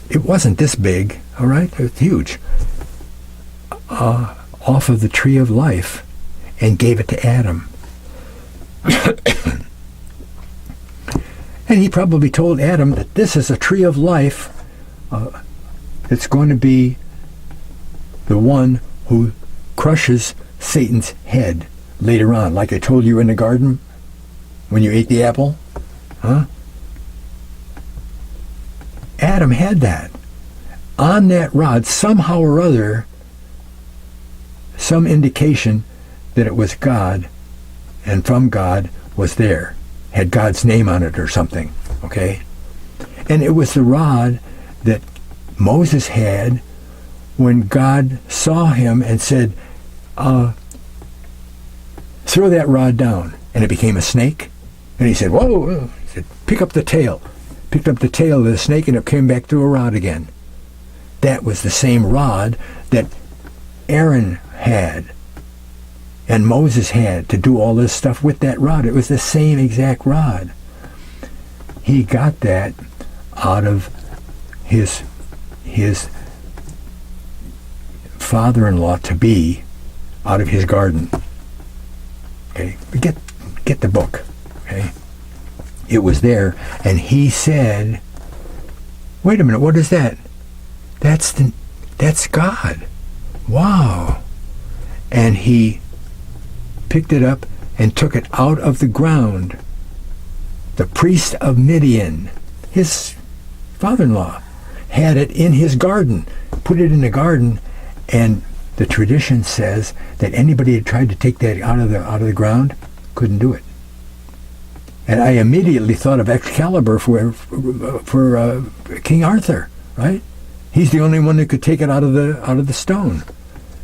It wasn't this big, all right? It was huge. Off of the tree of life and gave it to Adam. And he probably told Adam that this is a tree of life. It's going to be the one who crushes Satan's head later on, like I told you in the garden when you ate the apple. Adam had that. On that rod, somehow or other, some indication that it was God and from God was there. Had God's name on it or something, okay? And it was the rod that Moses had when God saw him and said, throw that rod down. And it became a snake. And he said, whoa. He said, pick up the tail. Picked up the tail of the snake and it came back to a rod again. That was the same rod that Aaron had and Moses had to do all this stuff with that rod. It was the same exact rod. He got that out of his father-in-law to be, out of his garden. Okay, get the book. Okay, it was there, and he said, "Wait a minute, what is that? That's God. Wow!" And he picked it up and took it out of the ground. The priest of Midian, his father-in-law, had it in his garden, put it in the garden, and the tradition says that anybody that tried to take that out of the ground couldn't do it. And I immediately thought of Excalibur for King Arthur, right? He's the only one that could take it out of the stone.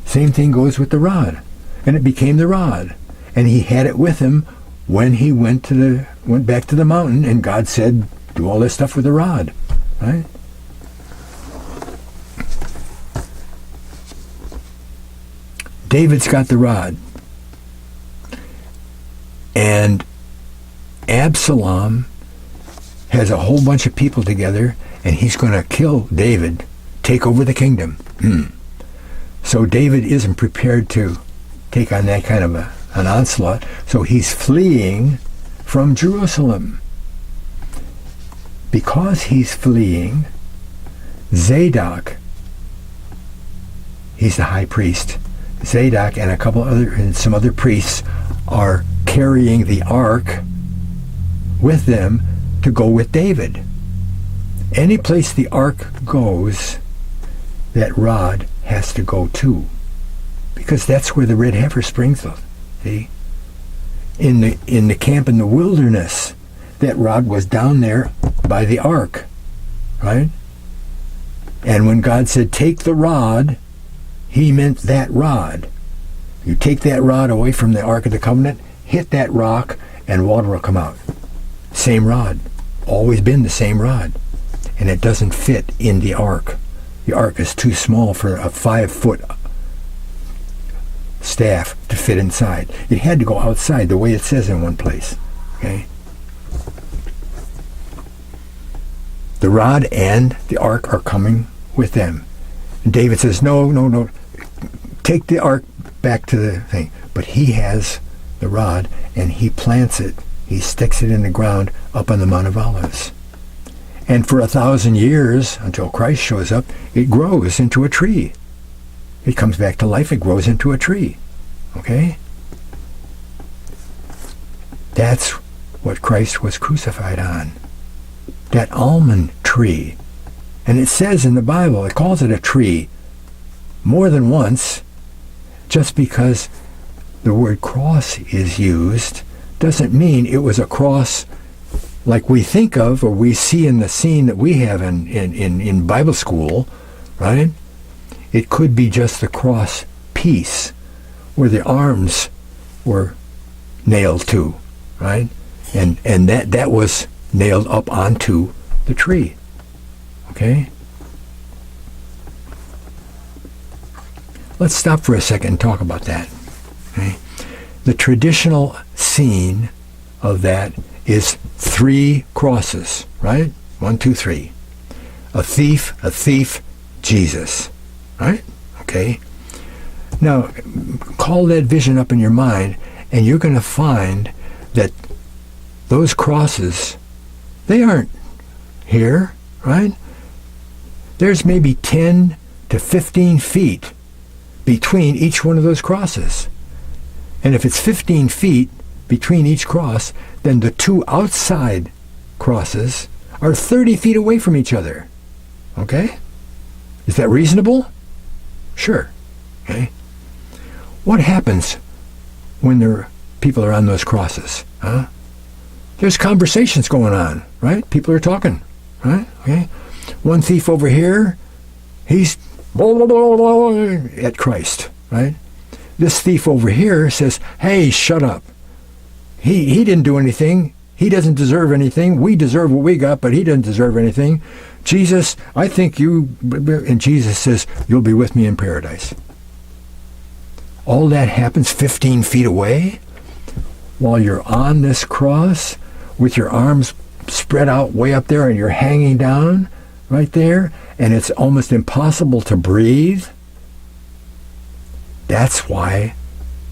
Same thing goes with the rod, and it became the rod, and he had it with him when he went back to the mountain, and God said, "Do all this stuff with the rod," right? David's got the rod, and Absalom has a whole bunch of people together, and he's going to kill David, take over the kingdom. So David isn't prepared to take on that kind of an onslaught, so he's fleeing from Jerusalem. Because he's fleeing, Zadok, he's the high priest, Zadok and some other priests are carrying the ark with them to go with David. Any place the ark goes, that rod has to go too, because that's where the red heifer springs from. See, in the camp in the wilderness, that rod was down there by the ark, right? And when God said, "Take the rod," he meant that rod. You take that rod away from the Ark of the Covenant, hit that rock, and water will come out. Same rod. Always been the same rod. And it doesn't fit in the ark. The ark is too small for a 5-foot staff to fit inside. It had to go outside, the way it says in one place. Okay? The rod and the ark are coming with them. And David says, no, take the ark back to the thing. But he has the rod, and he plants it. He sticks it in the ground up on the Mount of Olives. And for 1,000 years, until Christ shows up, it grows into a tree. It comes back to life, it grows into a tree. Okay? That's what Christ was crucified on. That almond tree. And it says in the Bible, it calls it a tree more than once. Just because the word cross is used doesn't mean it was a cross like we think of or we see in the scene that we have in Bible school, right? It could be just the cross piece where the arms were nailed to, right? And that was nailed up onto the tree. Okay? Let's stop for a second and talk about that. Okay? The traditional scene of that is 3 crosses, right? 1, 2, 3. A thief, Jesus, right? Okay? Now, call that vision up in your mind, and you're going to find that those crosses, they aren't here, right? There's maybe 10 to 15 feet between each one of those crosses. And if it's 15 feet between each cross, then the 2 outside crosses are 30 feet away from each other. Okay? Is that reasonable? Sure. Okay? What happens when people are on those crosses? Huh? There's conversations going on, right? People are talking, right? Okay? One thief over here, he's blah, blah, blah, blah, at Christ, right? This thief over here says, "Hey, shut up. He didn't do anything. He doesn't deserve anything. We deserve what we got, but he doesn't deserve anything. Jesus, I think you..." And Jesus says, "You'll be with me in paradise." All that happens 15 feet away while you're on this cross with your arms spread out way up there and you're hanging down right there, and it's almost impossible to breathe. That's why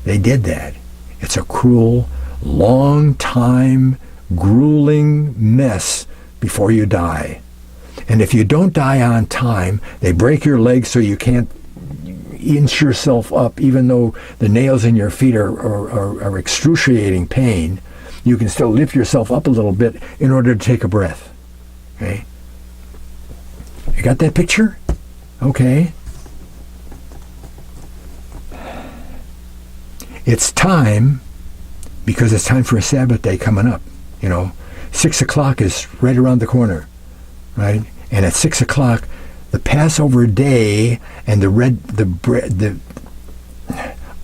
they did that. It's a cruel, long time, grueling mess before you die. And if you don't die on time, they break your legs so you can't inch yourself up, even though the nails in your feet are excruciating pain. You can still lift yourself up a little bit in order to take a breath. Okay? You got that picture? Okay. It's time, because it's time for a Sabbath day coming up. 6 o'clock is right around the corner, right? And at 6 o'clock, the Passover day and the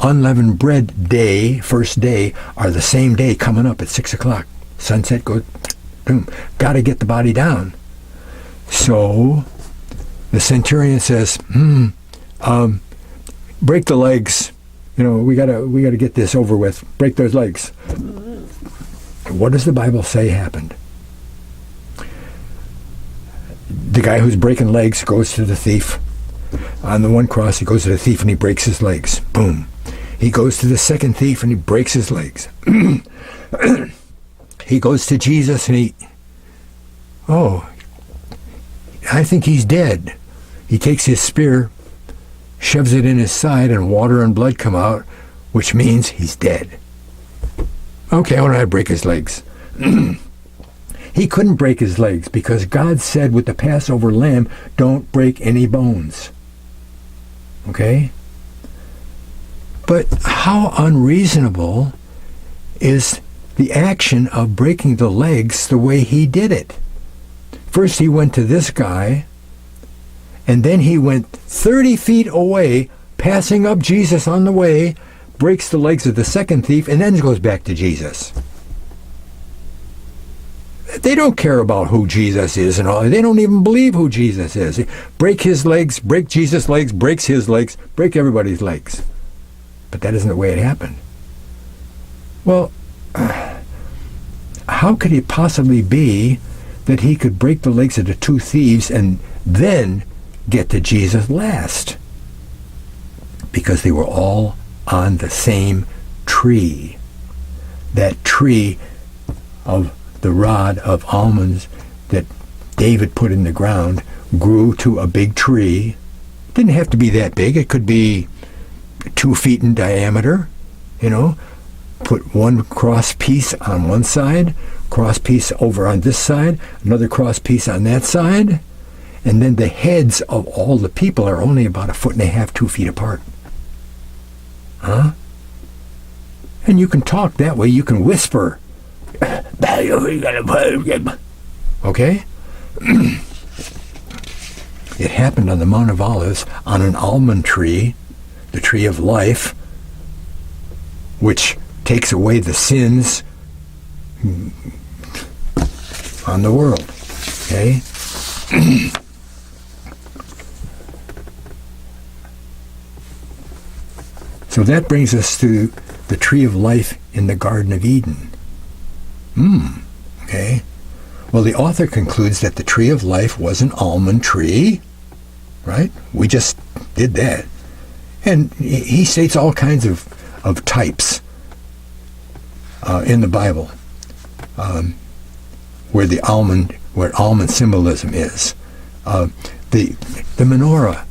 unleavened bread day, first day, are the same day coming up at 6 o'clock. Sunset goes, boom. Got to get the body down. So the centurion says, break the legs. We gotta get this over with. Break those legs. What does the Bible say happened? The guy who's breaking legs goes to the thief. On the one cross, he goes to the thief and he breaks his legs. Boom. He goes to the second thief and he breaks his legs. He goes to Jesus and I think he's dead. He takes his spear, shoves it in his side, and water and blood come out, which means he's dead. Okay, why don't I break his legs? He couldn't break his legs because God said with the Passover lamb, don't break any bones. Okay? But how unreasonable is the action of breaking the legs the way he did it? First he went to this guy, and then he went 30 feet away, passing up Jesus on the way, breaks the legs of the second thief, and then goes back to Jesus. They don't care about who Jesus is and all. They don't even believe who Jesus is. Break his legs, break Jesus' legs, breaks his legs, break everybody's legs. But that isn't the way it happened. Well, how could it possibly be that he could break the legs of the two thieves and then get to Jesus last? Because they were all on the same tree. That tree of the rod of almonds that David put in the ground grew to a big tree. Didn't have to be that big. It could be 2 feet in diameter. Put one cross piece on one side, cross piece over on this side, another cross piece on that side, and then the heads of all the people are only about 1.5 feet, 2 feet apart. Huh? And you can talk that way. You can whisper. Okay? It happened on the Mount of Olives on an almond tree, the tree of life, which takes away the sins on the world. Okay? So that brings us to the tree of life in the Garden of Eden. Okay. Well, the author concludes that the tree of life was an almond tree, right? We just did that. And he states all kinds of types in the Bible where almond symbolism is. The menorah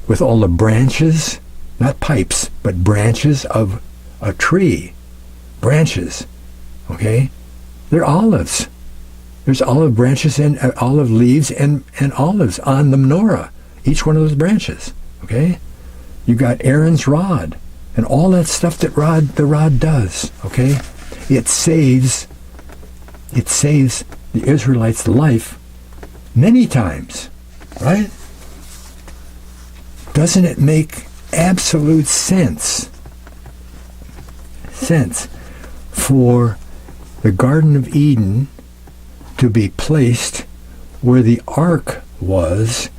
with all the branches, not pipes, but branches of a tree. Branches, okay? They're olives. There's olive branches and olive leaves and olives on the menorah, each one of those branches, okay? You got Aaron's rod and all that stuff that the rod does, okay? It saves the Israelites' life many times, right? Doesn't it make absolute sense for the Garden of Eden to be placed where the ark was,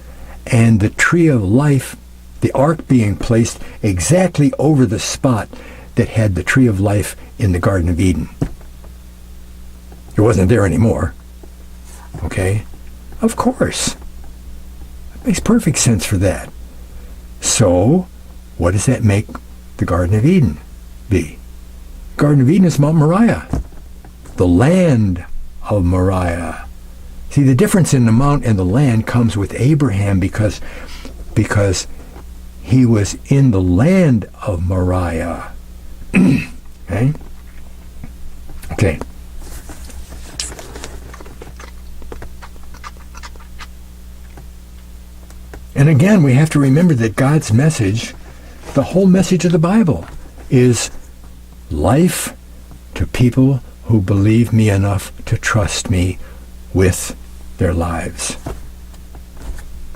and the tree of life, the ark being placed exactly over the spot that had the tree of life in the Garden of Eden? It wasn't there anymore. Okay? Of course. It makes perfect sense for that. So, what does that make the Garden of Eden be? The Garden of Eden is Mount Moriah, the land of Moriah. See, the difference in the mount and the land comes with Abraham because he was in the land of Moriah. Okay? Okay. And again, we have to remember that God's message, the whole message of the Bible, is life to people who believe me enough to trust me with their lives.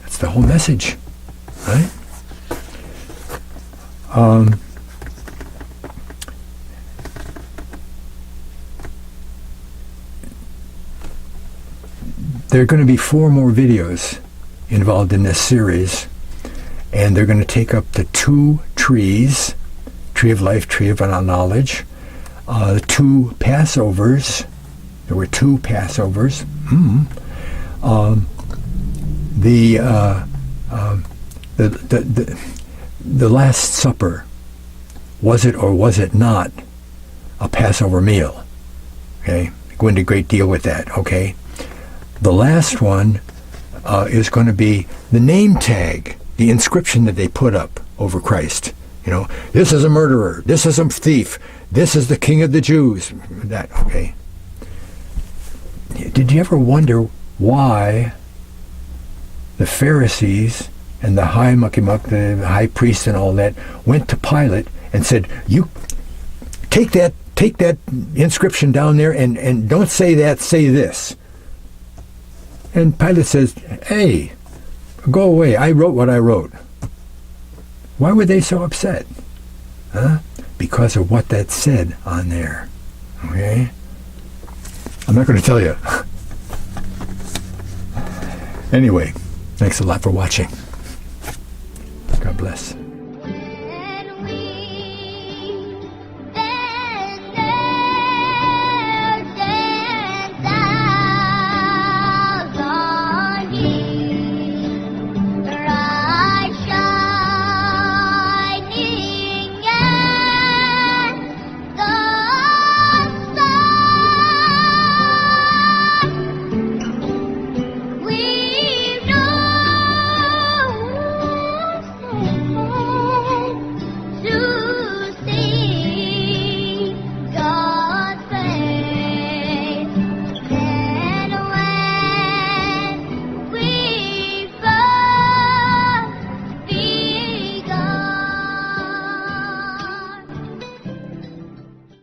That's the whole message, right? There are going to be 4 more videos involved in this series, and they're going to take up the 2 trees, tree of life, tree of knowledge, 2 Passovers. There were 2 Passovers. The Last Supper. Was it or was it not a Passover meal? Okay, go into a great deal with that. Okay, the last one is going to be the name tag, the inscription that they put up over Christ. You know, this is a murderer, this is a thief, this is the King of the Jews. That, okay. Did you ever wonder why the Pharisees and the high mucky-muck, the high priest and all that, went to Pilate and said, "You take that inscription down there and don't say that, say this." And Pilate says, "Hey, go away. I wrote what I wrote." Why were they so upset? Huh? Because of what that said on there. Okay? I'm not going to tell you. Anyway, thanks a lot for watching. God bless.